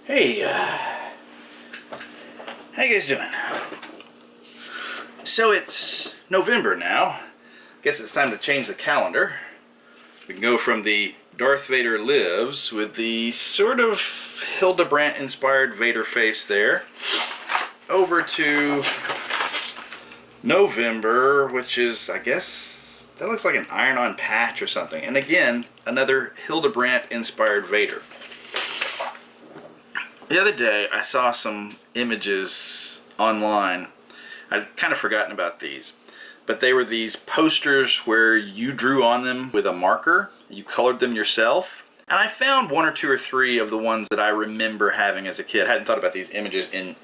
Hey, how you guys doing? So it's November now. Guess it's time to change the calendar. We can go from the Darth Vader Lives with the sort of Hildebrandt inspired Vader face there, over to November, which is, I guess, that looks like an iron-on patch or something. And again, another Hildebrandt inspired Vader. The other day, I saw some images online. I'd kind of forgotten about these. But they were these posters where you drew on them with a marker. You colored them yourself. And I found one or two or three of the ones that I remember having as a kid. I hadn't thought about these images in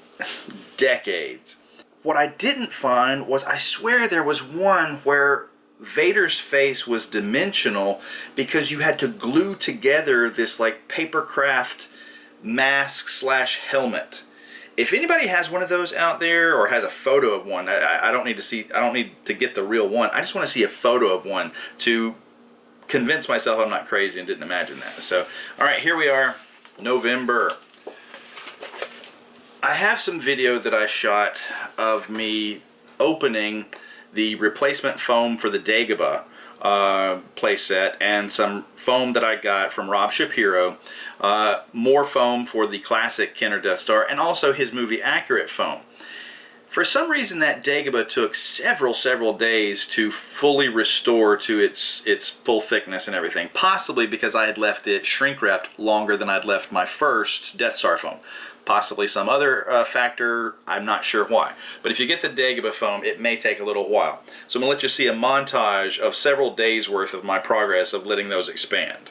decades. What I didn't find was, I swear there was one where Vader's face was dimensional because you had to glue together this like papercraft mask slash helmet. If anybody has one of those out there or has a photo of one, I don't need to see, I don't need to get the real one. I just want to see a photo of one to convince myself I'm not crazy and didn't imagine that. So, all right, here we are, November. I have some video that I shot of me opening the replacement foam for the Dagobah playset, and some foam that I got from Rob Shapiro, more foam for the classic Kenner Death Star, and also his movie accurate foam. For some reason that Dagobah took several days to fully restore to its full thickness and everything, possibly because I had left it shrink wrapped longer than I'd left my first Death Star foam. Possibly some other factor, I'm not sure why. But if you get the Dagobah foam, it may take a little while. So I'm going to let you see a montage of several days worth of my progress of letting those expand.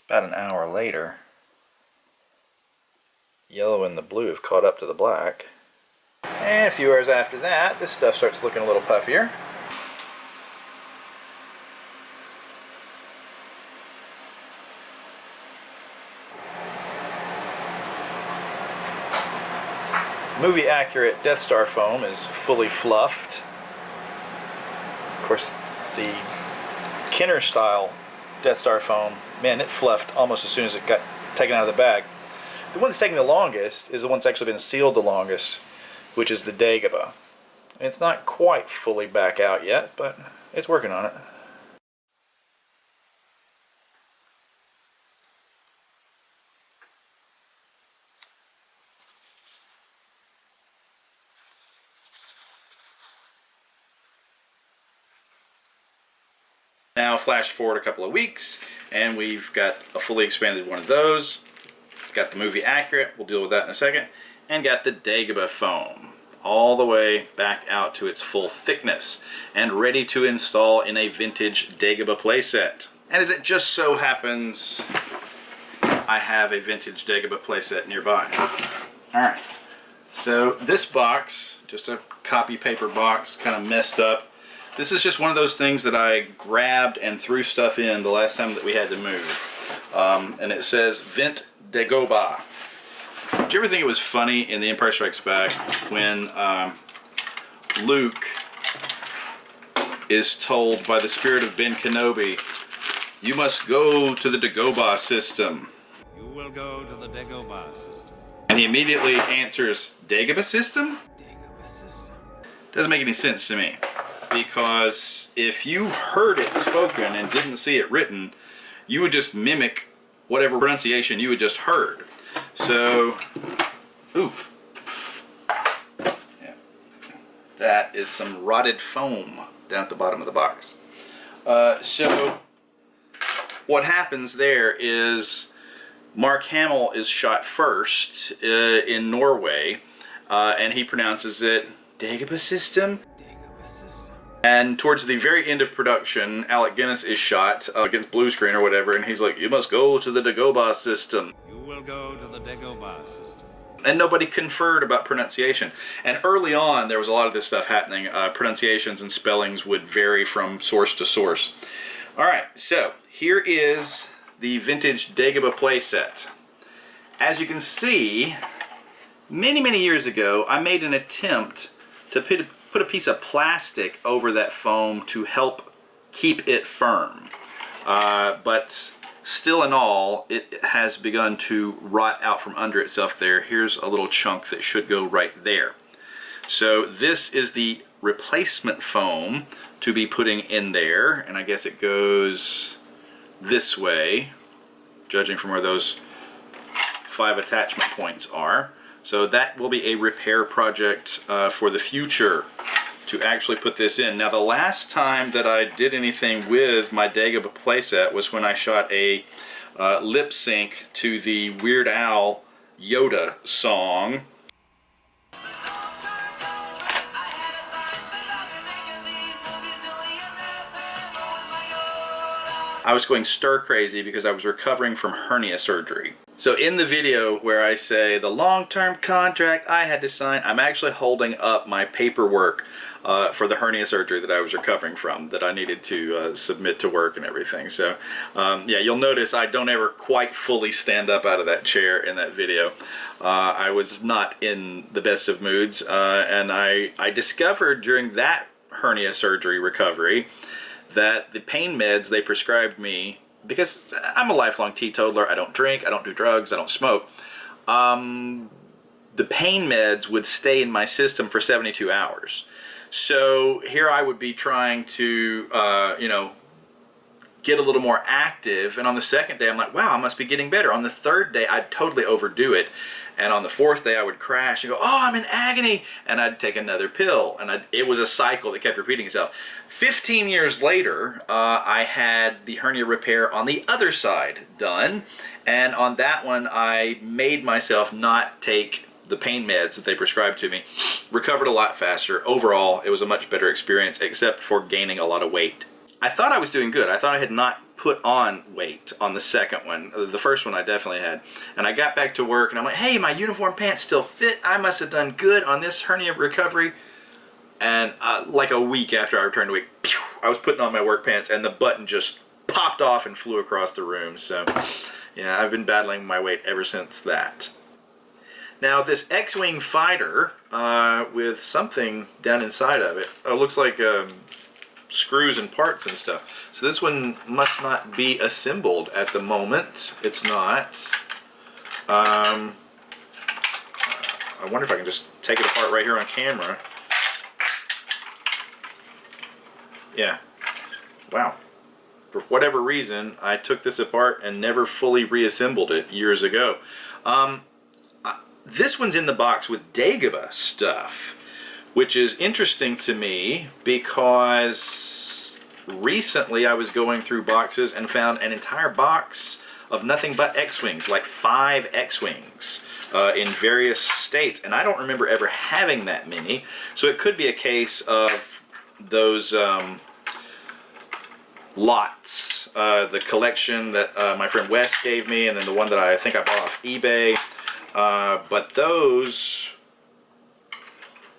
About an hour later, the yellow and the blue have caught up to the black. And a few hours after that, this stuff starts looking a little puffier. Movie accurate Death Star foam is fully fluffed. Of course, the Kenner style Death Star foam, man, it fluffed almost as soon as it got taken out of the bag. The one that's taking the longest is the one that's actually been sealed the longest, which is the Dagobah. It's not quite fully back out yet, but it's working on it. Now flash forward a couple of weeks, and we've got a fully expanded one of those. Got the movie accurate, we'll deal with that in a second, and got the Dagobah foam all the way back out to its full thickness and ready to install in a vintage Dagobah playset. And as it just so happens, I have a vintage Dagobah playset nearby. Alright, so this box, just a copy paper box, kind of messed up. This is just one of those things that I grabbed and threw stuff in the last time that we had to move. And it says Vint Dagobah. Did you ever think it was funny in The Empire Strikes Back when Luke is told by the spirit of Ben Kenobi, you must go to the Dagobah system. You will go to the Dagobah system. And he immediately answers, Dagobah system? Dagobah system. Doesn't make any sense to me. Because if you heard it spoken and didn't see it written, you would just mimic whatever pronunciation you had just heard. So, ooh. Yeah. That is some rotted foam down at the bottom of the box. So, what happens there is Mark Hamill is shot first in Norway, and he pronounces it Dagobah system. And towards the very end of production, Alec Guinness is shot against blue screen or whatever, and he's like, "You must go to the Dagobah system." You will go to the Dagobah system. And nobody conferred about pronunciation. And early on, there was a lot of this stuff happening. Pronunciations and spellings would vary from source to source. All right, so here is the vintage Dagobah playset. As you can see, many years ago, I made an attempt to put a piece of plastic over that foam to help keep it firm. But still in all, it has begun to rot out from under itself there. Here's a little chunk that should go right there. So this is the replacement foam to be putting in there, and I guess it goes this way, judging from where those 5 attachment points are. So that will be a repair project for the future to actually put this in. Now, the last time that I did anything with my Dagobah playset was when I shot a lip sync to the Weird Al Yoda song. I was going stir crazy because I was recovering from hernia surgery. So in the video where I say the long-term contract I had to sign, I'm actually holding up my paperwork for the hernia surgery that I was recovering from, that I needed to submit to work and everything. So yeah, you'll notice I don't ever quite fully stand up out of that chair in that video. I was not in the best of moods, and I discovered during that hernia surgery recovery that the pain meds they prescribed me, because I'm a lifelong teetotaler, I don't drink, I don't do drugs, I don't smoke, the pain meds would stay in my system for 72 hours. So here I would be trying to, you know, get a little more active, and on the second day I'm like, wow, I must be getting better. On the third day I'd totally overdo it, and on the fourth day I would crash and go, oh, I'm in agony, and I'd take another pill, and it was a cycle that kept repeating itself. 15 years later, I had the hernia repair on the other side done, and on that one I made myself not take the pain meds that they prescribed to me. Recovered a lot faster. Overall, it was a much better experience, except for gaining a lot of weight. I thought I was doing good. I thought I had not put on weight on the second one. The first one I definitely had. And I got back to work and I'm like, hey, my uniform pants still fit. I must have done good on this hernia recovery. And like a week after I returned to work, I was putting on my work pants and the button just popped off and flew across the room. So yeah, I've been battling my weight ever since that. Now this X-Wing fighter with something down inside of it, it looks like screws and parts and stuff. So this one must not be assembled at the moment. It's not. I wonder if I can just take it apart right here on camera. Yeah. Wow. For whatever reason, I took this apart and never fully reassembled it years ago. This one's in the box with Dagobah stuff, which is interesting to me because recently I was going through boxes and found an entire box of nothing but X-Wings, like 5 X-Wings in various states, and I don't remember ever having that many. So it could be a case of those lots, the collection that my friend Wes gave me, and then the one that I think I bought off eBay. But those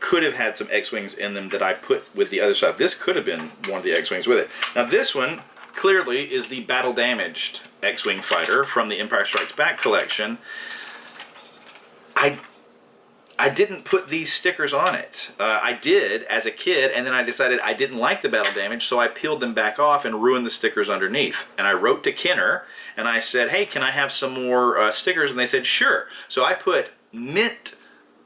could have had some X-Wings in them that I put with the other stuff. This could have been one of the X-Wings with it. Now this one clearly is the battle damaged X-Wing fighter from the Empire Strikes Back collection. I didn't put these stickers on it. I did as a kid, and then I decided I didn't like the battle damage, so I peeled them back off and ruined the stickers underneath. And I wrote to Kenner and I said, hey, can I have some more stickers? And they said, sure. So I put mint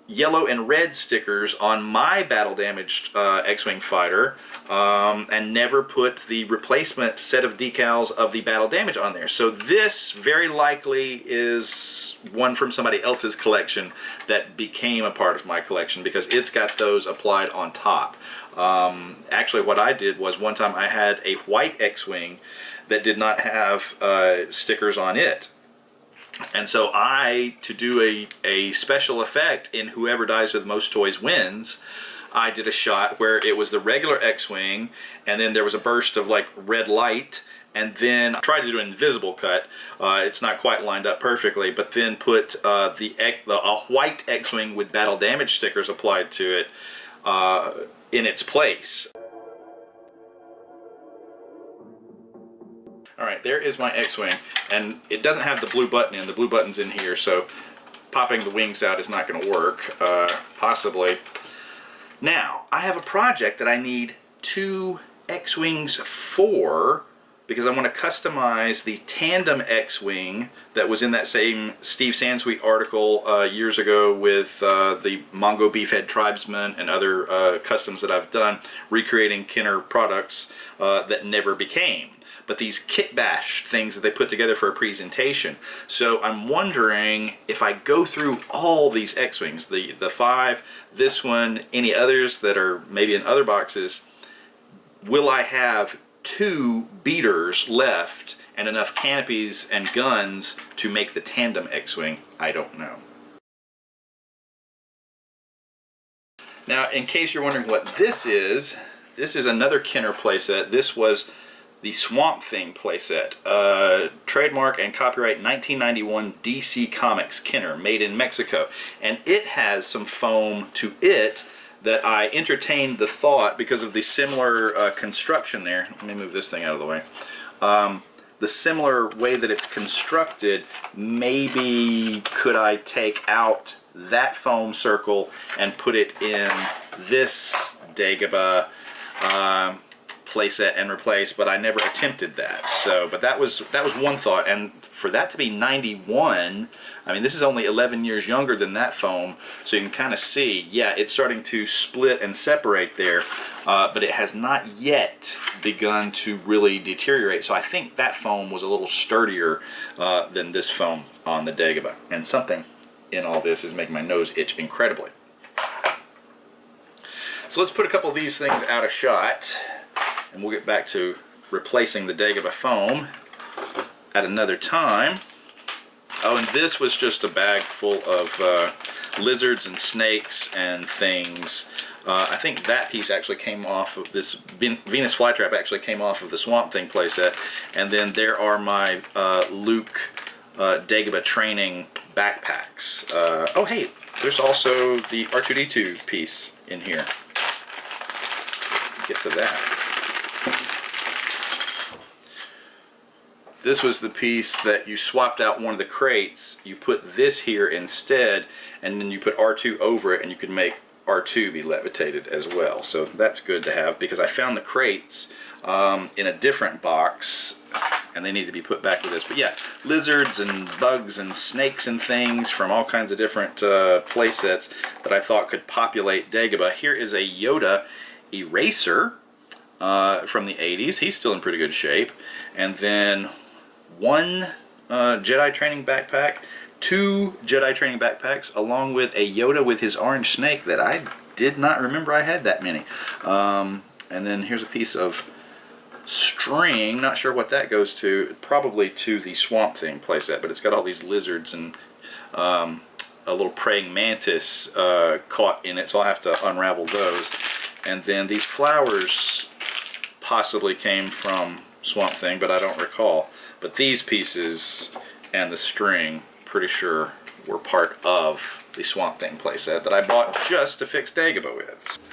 yellow and red stickers on my battle damaged X-Wing fighter, and never put the replacement set of decals of the battle damage on there. So this very likely is one from somebody else's collection that became a part of my collection, because it's got those applied on top. Actually, what I did was, one time I had a white X-Wing that did not have stickers on it. And so to do a special effect in Whoever Dies with Most Toys Wins, I did a shot where it was the regular X-Wing, and then there was a burst of like red light, and then I tried to do an invisible cut. It's not quite lined up perfectly, but then put a white X-Wing with battle damage stickers applied to it in its place. Alright, there is my X-Wing, and it doesn't have the blue button in. The blue button's in here, so popping the wings out is not going to work, possibly. Now, I have a project that I need 2 X-Wings for, because I want to customize the tandem X-Wing that was in that same Steve Sansweet article years ago with the Mongo Beefhead Tribesmen and other customs that I've done, recreating Kenner products that never became. But these kit bash things that they put together for a presentation. So I'm wondering if I go through all these X-Wings, the 5, this one, any others that are maybe in other boxes, will I have 2 beaters left and enough canopies and guns to make the tandem X-Wing? I don't know. Now, in case you're wondering what this is another Kenner playset. This was the Swamp Thing playset, trademark and copyright 1991 DC Comics Kenner, made in Mexico. And it has some foam to it that I entertained the thought, because of the similar construction there. Let me move this thing out of the way. The similar way that it's constructed, maybe could I take out that foam circle and put it in this Dagobah playset and replace, but I never attempted that. So, but that was one thought, and for that to be 91, I mean, this is only 11 years younger than that foam, so you can kind of see, yeah, it's starting to split and separate there, but it has not yet begun to really deteriorate. So I think that foam was a little sturdier than this foam on the Dagobah, and something in all this is making my nose itch incredibly. So let's put a couple of these things out of shot, and we'll get back to replacing the Dagobah foam at another time. Oh, and this was just a bag full of lizards and snakes and things. I think that piece actually came off of this Venus flytrap, actually came off of the Swamp Thing playset. And then there are my Luke Dagobah training backpacks. Oh, hey, there's also the R2-D2 piece in here. Get to that. This was the piece that you swapped out one of the crates, you put this here instead, and then you put R2 over it, and you could make R2 be levitated as well. So that's good to have, because I found the crates in a different box, and they need to be put back with this. But yeah, lizards and bugs and snakes and things from all kinds of different play sets that I thought could populate Dagobah. Here is a Yoda Eraser from the 80s. He's still in pretty good shape. And then one Jedi training backpack, 2 Jedi training backpacks, along with a Yoda with his orange snake that I did not remember I had that many. And then here's a piece of string, not sure what that goes to, probably to the Swamp Thing playset, but it's got all these lizards and a little praying mantis caught in it, so I'll have to unravel those. And then these flowers possibly came from Swamp Thing, but I don't recall. But these pieces and the string, pretty sure, were part of the Swamp Thing playset that I bought just to fix Dagobah with.